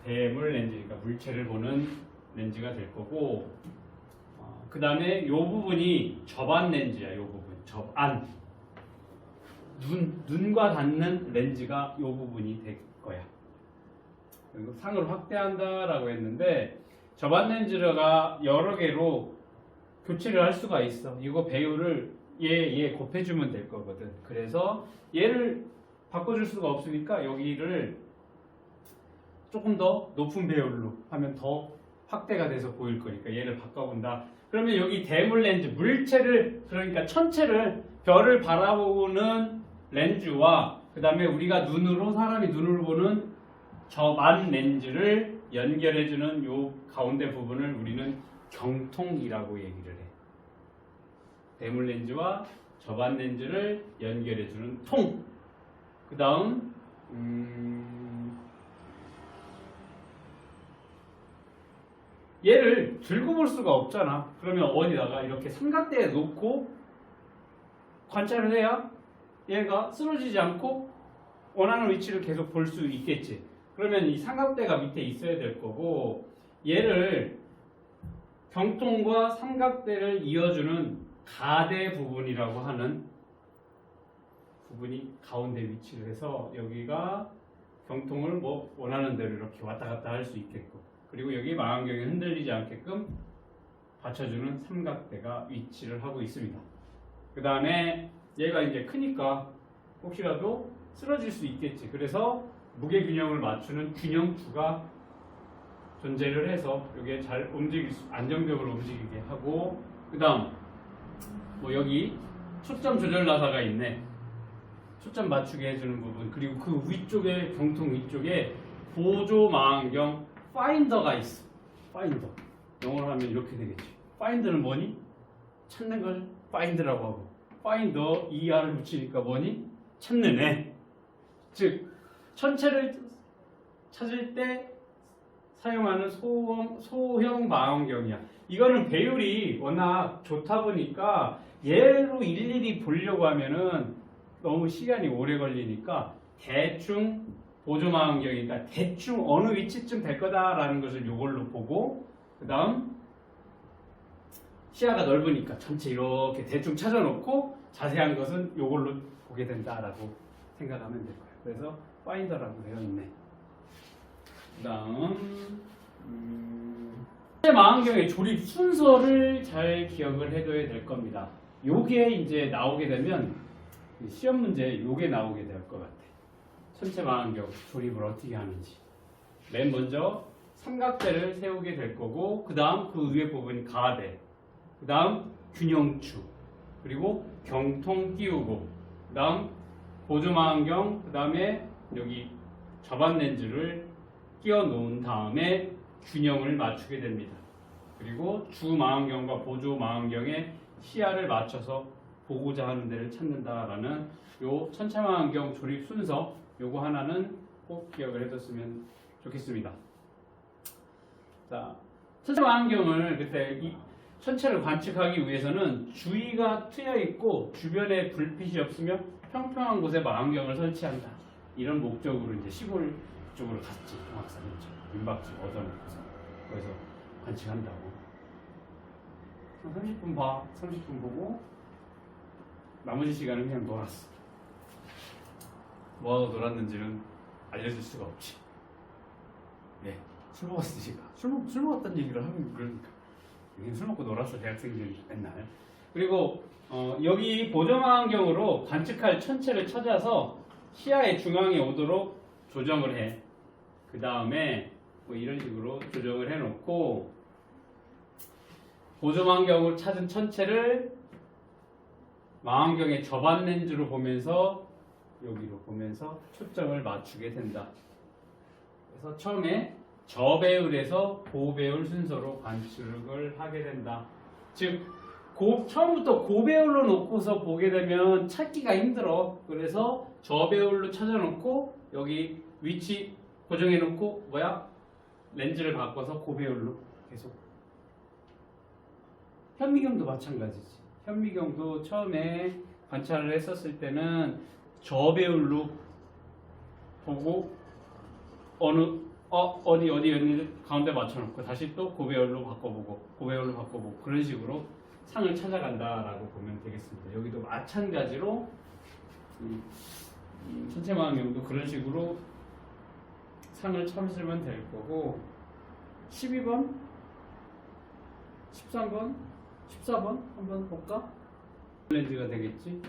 대물 렌즈니까 물체를 보는 렌즈가 될 거고, 그 다음에 이 부분이 접안 렌즈야. 이 부분. 접안. 눈과 닿는 렌즈가 이 부분이 될 거야. 그리고 상을 확대한다라고 했는데 접안 렌즈가 여러 개로 교체를 할 수가 있어. 이거 배율을 얘 곱해주면 될 거거든. 그래서 얘를 바꿔줄 수가 없으니까 여기를 조금 더 높은 배율로 하면 더 확대가 돼서 보일 거니까 얘를 바꿔본다. 그러면 여기 대물 렌즈, 물체를, 그러니까 천체를, 별을 바라보는 렌즈와 그 다음에 우리가 사람이 눈으로 보는 접안 렌즈를 연결해주는 요 가운데 부분을 우리는 경통이라고 얘기를 해. 대물 렌즈와 접안 렌즈를 연결해주는 통. 그 다음 얘를 들고 볼 수가 없잖아. 그러면 어디다가 이렇게 삼각대에 놓고 관찰을 해야 얘가 쓰러지지 않고 원하는 위치를 계속 볼 수 있겠지. 그러면 이 삼각대가 밑에 있어야 될 거고, 얘를 경통과 삼각대를 이어주는 가대 부분이라고 하는 부분이 가운데 위치를 해서 여기가 경통을 뭐 원하는 대로 이렇게 왔다 갔다 할 수 있겠고, 그리고 여기 망원경이 흔들리지 않게끔 받쳐주는 삼각대가 위치를 하고 있습니다. 그 다음에 얘가 이제 크니까 혹시라도 쓰러질 수 있겠지. 그래서 무게 균형을 맞추는 균형추가 존재를 해서 이게 잘 안정적으로 움직이게 하고, 그 다음 뭐 여기 초점 조절 나사가 있네. 초점 맞추게 해주는 부분. 그리고 그 위쪽에, 경통 위쪽에 보조 망원경 파인더가 있어. 파인더. 영어로 하면 이렇게 되겠지. 파인더는 뭐니? 찾는 걸 파인드라고 하고, 파인더 ER을 붙이니까 뭐니? 찾는 애. 즉 천체를 찾을 때 사용하는 소형 망원경이야. 이거는 배율이 워낙 좋다 보니까 얘로 일일이 보려고 하면은 너무 시간이 오래 걸리니까 대충 보조 망원경이니까 대충 어느 위치쯤 될 거다라는 것을 이걸로 보고, 그 다음 시야가 넓으니까 전체 이렇게 대충 찾아놓고 자세한 것은 이걸로 보게 된다라고 생각하면 될 거예요. 그래서 파인더라고 되어 있네. 그 다음 망원경의 조립 순서를 잘 기억을 해둬야 될 겁니다. 요게 이제 나오게 되면 시험 문제에 요게 나오게 될 것 같아. 천체 망원경 조립을 어떻게 하는지. 맨 먼저 삼각대를 세우게 될 거고, 그 다음 그 위에 부분이 가대, 그 다음 균형추, 그리고 경통 띄우고 그다음 보조망원경 그다음에 여기 접안 렌즈를 끼워 놓은 다음에 균형을 맞추게 됩니다. 그리고 주망원경과 보조망원경의 시야를 맞춰서 보고자 하는 데를 찾는다라는 요 천체망원경 조립 순서 요거 하나는 꼭 기억을 해뒀으면 좋겠습니다. 자, 천체망원경을 그때 이 천체를 관측하기 위해서는 주위가 트여 있고 주변에 불빛이 없으며 평평한 곳에 망원경을 설치한다. 이런 목적으로 이제 시골 쪽으로 갔지. 정확산이죠. 민박집 얻어놓고서 거기서 관측한다고. 30분 봐. 30분 보고 나머지 시간은 그냥 놀았어. 뭐하고 놀았는지는 알려줄 수가 없지. 네, 술 먹었으니까. 술 먹었다는 얘기를 하면 그러니까. 그냥 술 먹고 놀았어, 대학생들이 맨날. 그리고 여기 보조망원경으로 관측할 천체를 찾아서 시야의 중앙에 오도록 조정을 해. 그 다음에 뭐 이런 식으로 조정을 해놓고 보조망원경으로 찾은 천체를 망원경의 접안 렌즈로 보면서 여기로 보면서 초점을 맞추게 된다. 그래서 처음에 저배율에서 고배율 순서로 관측을 하게 된다. 즉 처음부터 고배율로 놓고서 보게 되면 찾기가 힘들어. 그래서 저배율로 찾아놓고 여기 위치 고정해놓고 렌즈를 바꿔서 고배율로 계속. 현미경도 마찬가지지. 현미경도 처음에 관찰을 했었을 때는 저배율로 보고 어디 가운데 맞춰놓고 다시 또 고배율로 바꿔보고 그런 식으로 상을 찾아간다라고 보면 되겠습니다. 여기도 마찬가지로 천체망원경도 그런 식으로 상을 찾으면 될 거고 12번, 13번, 14번 한번 볼까? 렌즈가 되겠지?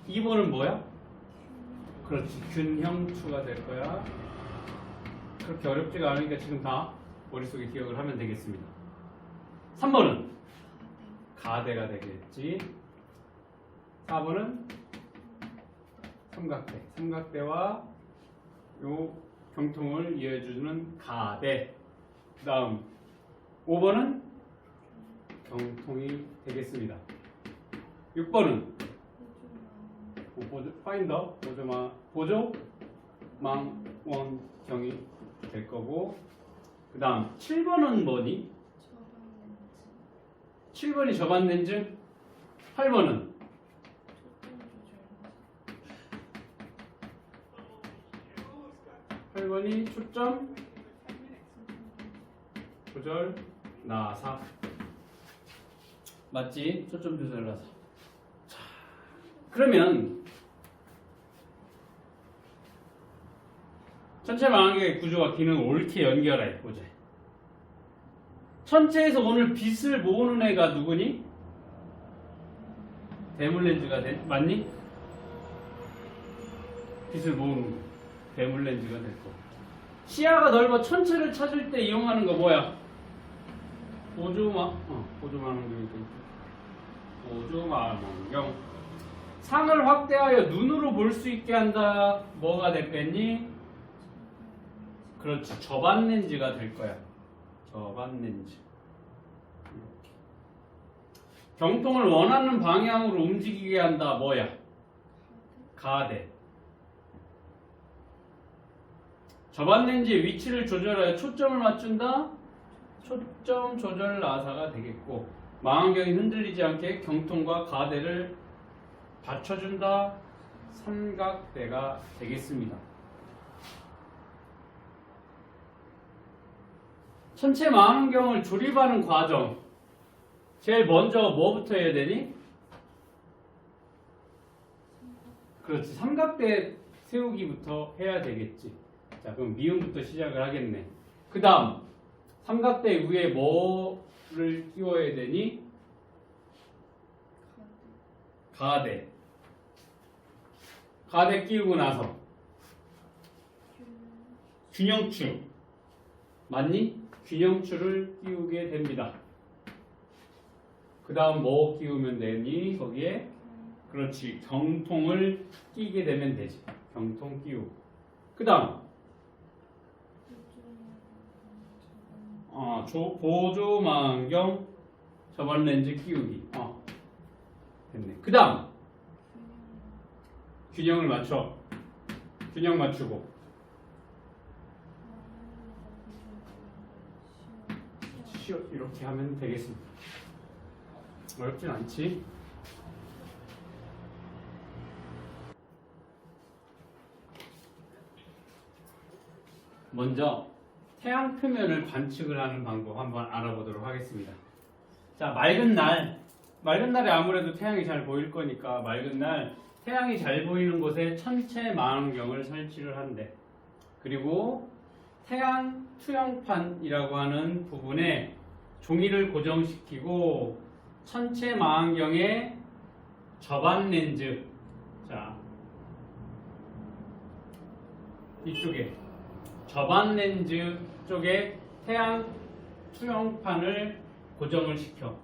2번은 뭐야? 그렇지, 균형추가 될 거야. 그렇게 어렵지가 않으니까 지금 다 머릿속에 기억을 하면 되겠습니다. 3번은 가대가 되겠지. 4번은 삼각대와 요 경통을 이어주는 가대. 그 다음 5번은 경통이 되겠습니다. 6번은 파인더 보조망원경이 될 거고, 그 다음 7번은 뭐니? 7번이 접안 렌즈. 8번은 초점 조절 나사. 맞지? 초점 조절 나사. 자, 그러면 천체망원경의 구조와 기능을 옳게 연결해 보자. 천체에서 오늘 빛을 모으는 애가 누구니? 대물렌즈가 맞니? 빛을 모으는 거. 대물렌즈가 될 거. 시야가 넓어 천체를 찾을 때 이용하는 거 뭐야? 보조망원경. 상을 확대하여 눈으로 볼 수 있게 한다. 뭐가 됐겠니? 그렇지, 접안 렌즈가 될 거야. 접안 렌즈. 이렇게. 경통을 원하는 방향으로 움직이게 한다. 뭐야? 가대. 접안 렌즈의 위치를 조절하여 초점을 맞춘다. 초점 조절 나사가 되겠고, 망원경이 흔들리지 않게 경통과 가대를 받쳐준다. 삼각대가 되겠습니다. 천체 망원경을 조립하는 과정. 제일 먼저 뭐부터 해야 되니? 그렇지, 삼각대 세우기부터 해야 되겠지. 자, 그럼 미음부터 시작을 하겠네. 그 다음 삼각대 위에 뭐를 끼워야 되니? 가대. 가대 끼우고 나서 균형추. 맞니? 균형추를 끼우게 됩니다. 그 다음 뭐 끼우면 되니? 거기에 그렇지. 경통을 끼게 되면 되지. 경통 끼우고. 그 다음 보조망원경 저반 렌즈 끼우기. 됐네. 그 다음 균형을 맞춰. 균형 맞추고. 쉬워. 이렇게 하면 되겠습니다. 어렵진 않지? 먼저 태양 표면을 관측을 하는 방법 한번 알아보도록 하겠습니다. 자, 맑은 날에 아무래도 태양이 잘 보일 거니까 맑은 날 태양이 잘 보이는 곳에 천체 망원경을 설치를 한대. 그리고 태양 투영판이라고 하는 부분에 종이를 고정시키고 천체 망원경의 저반 렌즈, 자 이쪽에 저반 렌즈 쪽에 태양 투영판을 고정을 시켜.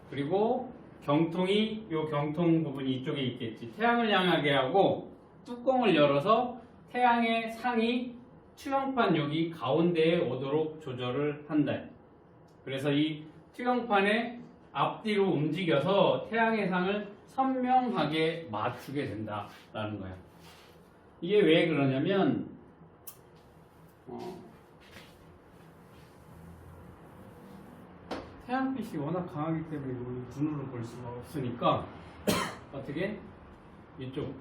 그리고 경통이 요 경통 부분이 이쪽에 있겠지. 태양을 향하게 하고 뚜껑을 열어서 태양의 상이 투영판 여기 가운데에 오도록 조절을 한다. 그래서 이 투영판의 앞뒤로 움직여서 태양의 상을 선명하게 맞추게 된다라는 거야. 이게 왜 그러냐면 태양빛이 워낙 강하기 때문에 눈으로 볼 수가 없으니까 어떻게 이쪽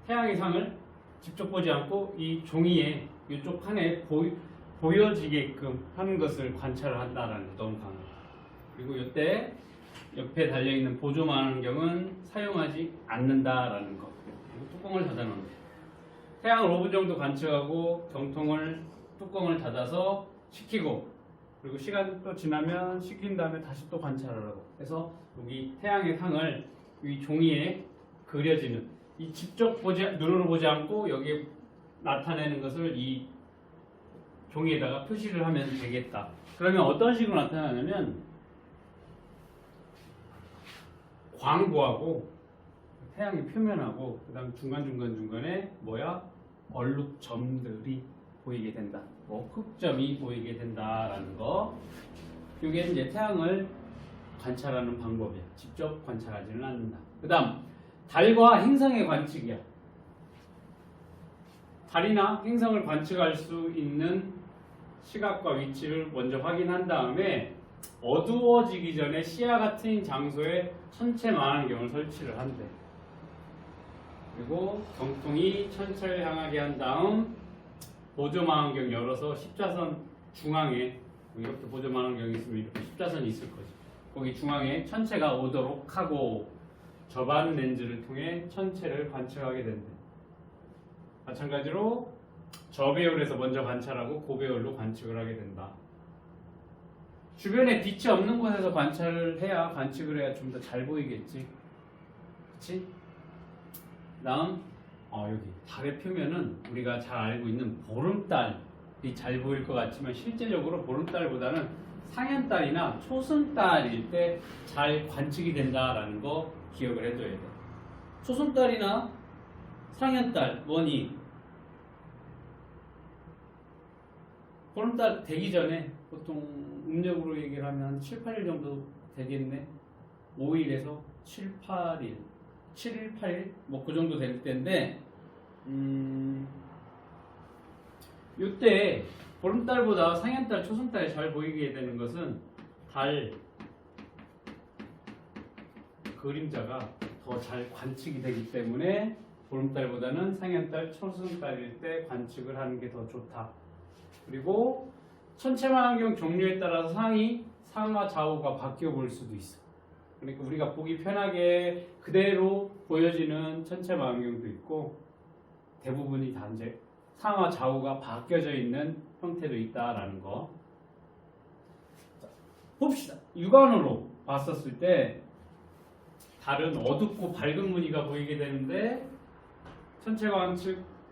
태양의 상을 직접 보지 않고 이 종이에 이쪽 판에 보여지게끔 하는 것을 관찰을 한다라는 게 너무 강해요. 그리고 이때 옆에 달려있는 보조망원경은 사용하지 않는다라는 거. 그리고 뚜껑을 닫아놓는 거. 태양을 5분 정도 관측하고 경통을 뚜껑을 닫아서 식히고, 그리고 시간 또 지나면 식힌 다음에 다시 또 관찰을 하고. 그래서 여기 태양의 상을 이 종이에 그려지는, 이 직접 눈으로 보지 않고 여기에 나타내는 것을 이 종이에다가 표시를 하면 되겠다. 그러면 어떤 식으로 나타나냐면 광부하고 태양의 표면하고 그다음 중간에 얼룩점들이 보이게 된다. 흑점이 보이게 된다라는 거. 이게 이제 태양을 관찰하는 방법이야. 직접 관찰하지는 않는다. 그다음 달과 행성의 관측이야. 달이나 행성을 관측할 수 있는 시각과 위치를 먼저 확인한 다음에 어두워지기 전에 시야가 트인 장소에 천체 망원경을 설치를 한대. 그리고 경통이 천체를 향하게 한 다음 보조망원경 열어서 십자선 중앙에, 이렇게 보조망원경이 있으면 이렇게 십자선이 있을 거지. 거기 중앙에 천체가 오도록 하고 저반 렌즈를 통해 천체를 관측하게 된대. 마찬가지로 저배율에서 먼저 관찰하고 고배율로 관측을 하게 된다. 주변에 빛이 없는 곳에서 관측을 해야 좀 더 잘 보이겠지. 그치? 다음 여기 달의 표면은 우리가 잘 알고 있는 보름달이 잘 보일 것 같지만 실제적으로 보름달보다는 상현달이나 초승달일 때 잘 관측이 된다라는 거 기억을 해둬야 돼. 초승달이나 상현달 뭐니? 보름달 되기 전에 보통 음력으로 얘기를 하면 7, 8일 정도 되겠네. 5일에서 7, 8일 7일, 8일 뭐 그 정도 될 때인데 이때 보름달보다 상현달, 초승달이 잘 보이게 되는 것은 달 그림자가 더 잘 관측이 되기 때문에 보름달보다는 상현달, 초승달일 때 관측을 하는 게 더 좋다. 그리고 천체망원경 종류에 따라서 상하 좌우가 바뀌어 볼 수도 있어. 그러니까 우리가 보기 편하게 그대로 보여지는 천체망원경도 있고 대부분이 다 이제 상하 좌우가 바뀌어져 있는 형태도 있다라는 거. 자, 봅시다. 육안으로 봤었을 때 달은 어둡고 밝은 무늬가 보이게 되는데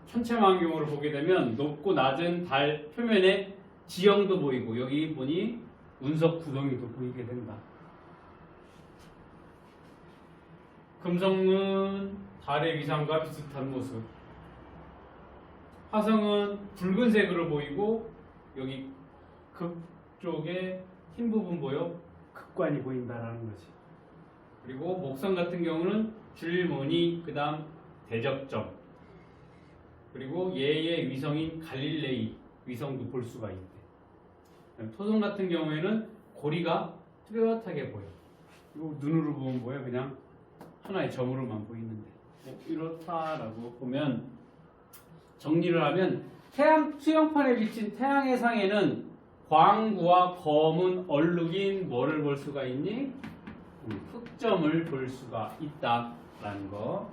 천체망원경으로 보게 되면 높고 낮은 달 표면에 지형도 보이고 여기 보니 운석 구덩이도 보이게 된다. 금성은 달의 위상과 비슷한 모습. 화성은 붉은색으로 보이고 여기 극쪽에 흰 부분 보여? 극관이 보인다라는 거지. 그리고 목성 같은 경우는 줄무늬, 그 다음 대적점, 그리고 얘의 위성인 갈릴레이 위성도 볼 수가 있대. 토성 같은 경우에는 고리가 뚜렷하게 보여. 이거 눈으로 보면 뭐야? 그냥 하나의 점으로만 보이는데. 뭐 이렇다라고 보면 정리를 하면 태양 수영판에 비친 태양의 상에는 광구와 검은 얼룩인 뭐를 볼 수가 있니? 흑점을 볼 수가 있다라는 거.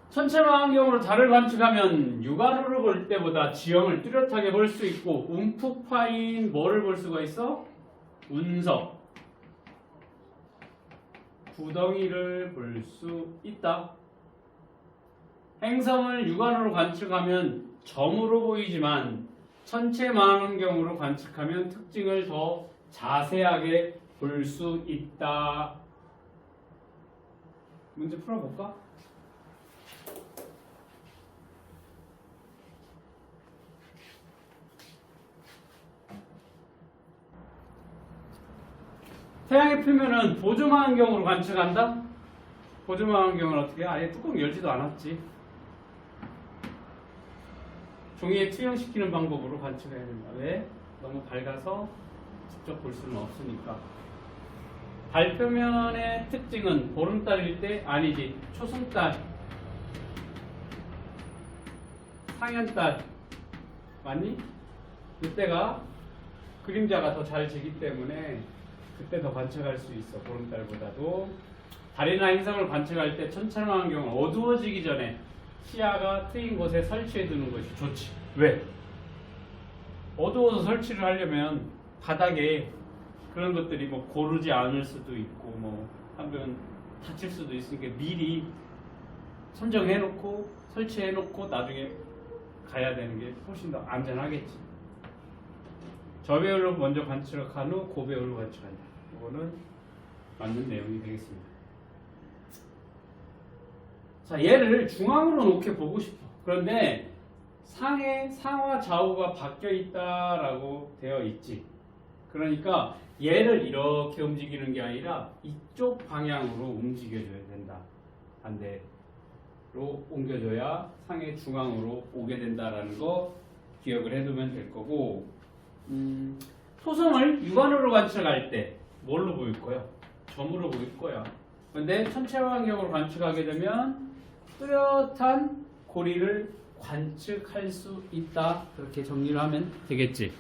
천체망원경으로 달을 관측하면 육안으로 볼 때보다 지형을 뚜렷하게 볼 수 있고 움푹 파인 뭐를 볼 수가 있어? 운석, 구덩이를 볼 수 있다. 행성을 육안으로 관측하면 점으로 보이지만 천체망원경으로 관측하면 특징을 더 자세하게 볼 수 있다. 문제 풀어볼까? 태양의 표면은 보조망원경으로 관측한다? 보조망원경을 어떻게 해? 아예 뚜껑 열지도 않았지. 종이에 투영시키는 방법으로 관측해야 된다. 왜? 너무 밝아서 직접 볼 수는 없으니까. 달 표면의 특징은 보름달일 때 아니지. 초승달, 상현달 맞니? 이때가 그림자가 더 잘 지기 때문에 그때 더 관측할 수 있어. 보름달보다도. 달이나 행성을 관측할 때 천체망원경은 어두워지기 전에 시야가 트인 곳에 설치해 두는 것이 좋지. 왜? 어두워서 설치를 하려면 바닥에 그런 것들이 뭐 고르지 않을 수도 있고 뭐 하면 다칠 수도 있으니까 미리 선정해 놓고 설치해 놓고 나중에 가야 되는 게 훨씬 더 안전하겠지. 저배율로 먼저 관측한 후 고배율로 관측한다. 이거는 맞는 내용이 되겠습니다. 자, 얘를 중앙으로 놓게 보고 싶어. 그런데 상에 상하 좌우가 바뀌어 있다라고 되어 있지. 그러니까 얘를 이렇게 움직이는 게 아니라 이쪽 방향으로 움직여줘야 된다. 반대로 옮겨줘야 상의 중앙으로 오게 된다라는 거 기억을 해두면 될 거고. 토성을 육안으로 관측할 때 뭘로 보일 거야? 점으로 보일 거야. 근데 천체망원경으로 관측하게 되면 뚜렷한 고리를 관측할 수 있다. 그렇게 정리를 하면 되겠지.